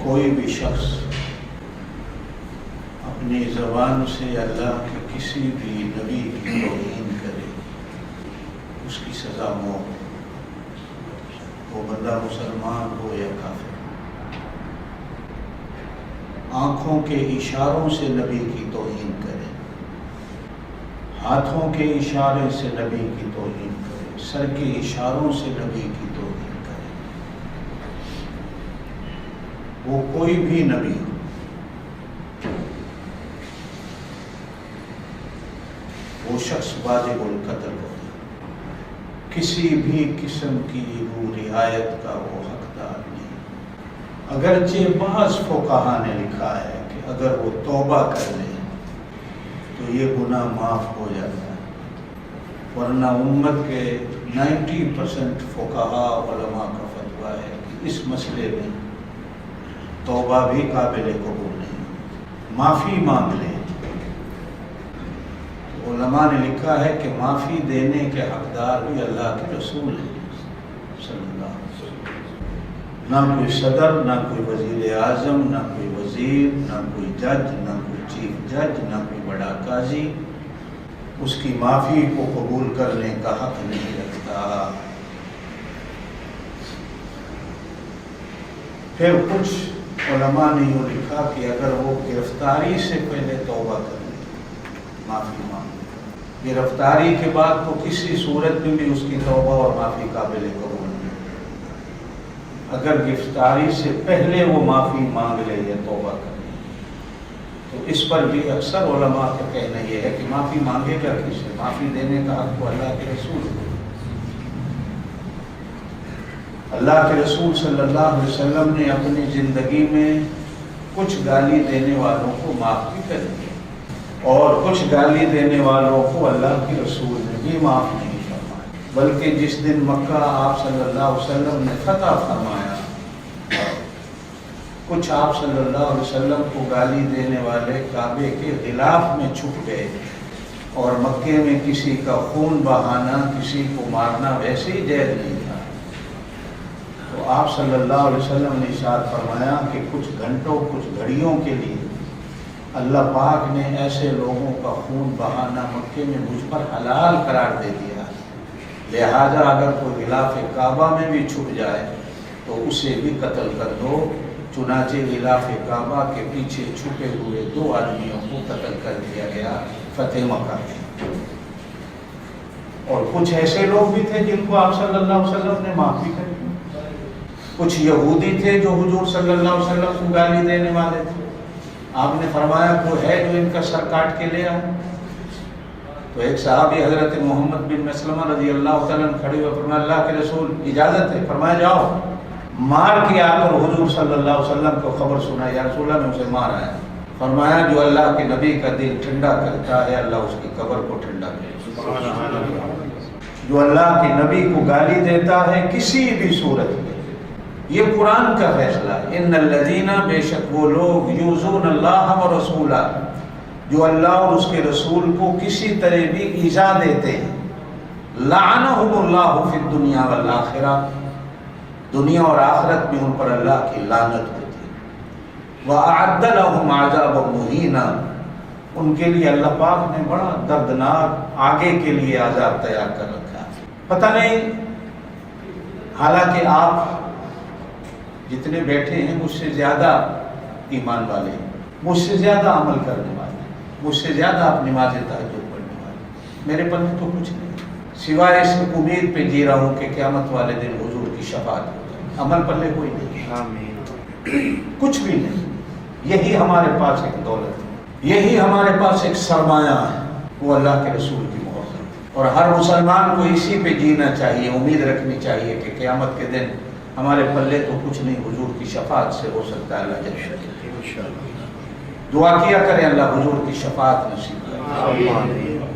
کوئی بھی شخص اپنی زبان سے اللہ کے کسی بھی نبی کی توہین کرے اس کی سزا موت، وہ بندہ مسلمان ہو یا کافر۔ آنکھوں کے اشاروں سے نبی کی توہین کرے، ہاتھوں کے اشارے سے نبی کی توہین کرے، سر کے اشاروں سے نبی کی توہین کرے، وہ کوئی بھی نبی ہو، وہ شخص واجب القتل ہوتا، کسی بھی قسم کی وہ رعایت کا وہ حقدار نہیں۔ اگرچہ بعض فقہا نے لکھا ہے کہ اگر وہ توبہ کر لے تو یہ گناہ معاف ہو جاتا ہے، ورنہ امت کے 90% فقہا علماء کا فتویٰ ہے کہ اس مسئلے میں توبہ بھی قابل قبول نہیں، معافی مانگ لے۔ علماء نے لکھا ہے کہ معافی دینے کے حقدار بھی اللہ کے رسول ہیں صلی اللہ علیہ وسلم، نہ کوئی صدر، نہ کوئی وزیر اعظم، نہ کوئی وزیر، نہ کوئی جج، نہ کوئی چیف جج، نہ کوئی بڑا قاضی اس کی معافی کو قبول کرنے کا حق نہیں رکھتا۔ پھر کچھ علماء نے یہ لکھا کہ اگر وہ گرفتاری سے پہلے توبہ کر لے، معافی مانگ، گرفتاری کے بعد تو کسی صورت میں بھی اس کی توبہ اور معافی قابل قبول نہیں۔ اگر گرفتاری سے پہلے وہ معافی مانگ لے یا توبہ کر لے تو اس پر بھی اکثر علماء کا کہنا یہ ہے کہ معافی مانگے گا کس سے؟ معافی دینے کا حق تو اللہ کے رسول ہے۔ اللہ کے رسول صلی اللہ علیہ وسلم نے اپنی زندگی میں کچھ گالی دینے والوں کو معاف بھی کر دیا، اور کچھ گالی دینے والوں کو اللہ کے رسول نے بھی معاف نہیں فرمایا، بلکہ جس دن مکہ آپ صلی اللہ علیہ وسلم نے فتح فرمایا، کچھ آپ صلی اللہ علیہ وسلم کو گالی دینے والے کعبے کے غلاف میں چھپ گئے، اور مکے میں کسی کا خون بہانا، کسی کو مارنا ویسے ہی جائز نہیں تھا۔ تو آپ صلی اللہ علیہ وسلم نے ارشاد فرمایا کہ کچھ گھنٹوں، کچھ گھڑیوں کے لیے اللہ پاک نے ایسے لوگوں کا خون بہانا مکے میں مجھ پر حلال قرار دے دیا، لہذا اگر کوئی غلاف کعبہ میں بھی چھپ جائے تو اسے بھی قتل کر دو۔ چنانچہ غلاف کعبہ کے پیچھے چھپے ہوئے 2 آدمیوں کو قتل کر دیا گیا فتح مکہ میں۔ اور کچھ ایسے لوگ بھی تھے جن کو آپ صلی اللہ علیہ وسلم نے معافی کر دی، کچھ یہودی تھے جو حضور صلی اللہ علیہ وسلم کو گالی دینے والے تھے، آپ نے فرمایا کوئی ہے جو ان کا سر کاٹ کے لے آئے؟ تو ایک صحابی حضرت محمد بن مسلمہ رضی اللہ تعالیٰ عنہ کھڑے ہوئے فرمایا اللہ کے رسول اجازت ہے؟ فرمایا جاؤ مار کے آ کر حضور صلی اللہ علیہ وسلم کو خبر سنا، یا رسول اللہ میں اسے مار آیا۔ فرمایا جو اللہ کے نبی کا دل ٹھنڈا کرتا ہے اللہ اس کی قبر کو ٹھنڈا کرے۔ جو اللہ کے نبی کو گالی دیتا ہے کسی بھی صورت میں، یہ قرآن کا فیصلہ ہے، ان الذین، بے شک وہ لوگ، یؤذون اللہ و رسولہ، جو اللہ اور اس کے رسول کو کسی طرح بھی ایذا دیتے ہیں، لعنہم اللہ فی الدنیا والآخرہ، دنیا اور آخرت میں ان پر اللہ کی لعنت ہوتی ہے، وأعد لهم عذابا مہینا، ان کے لیے اللہ پاک نے بڑا دردناک آگے کے لیے عذاب تیار کر رکھا ہے۔ پتہ نہیں، حالانکہ آپ جتنے بیٹھے ہیں مجھ سے زیادہ ایمان والے ہیں، مجھ سے زیادہ عمل کرنے والے ہیں، مجھ سے زیادہ آپ نماز تہجد پڑھنے والے، میرے پلے تو کچھ نہیں، سوائے اس امید پہ جی رہا ہوں کہ قیامت والے دن حضور کی شفاعت ہو جائے۔ عمل پلے کوئی نہیں، آمین، کچھ بھی نہیں۔ یہی ہمارے پاس ایک دولت ہے، یہی ہمارے پاس ایک سرمایہ ہے، وہ اللہ کے رسول کی محبت، اور ہر مسلمان کو اسی پہ جینا چاہیے، امید رکھنی چاہیے کہ قیامت کے دن ہمارے پلے تو کچھ نہیں، حضور کی شفاعت سے ہو سکتا ہے اللہ جل شانہ۔ دعا کیا کریں اللہ حضور کی شفاعت نصیب کرے۔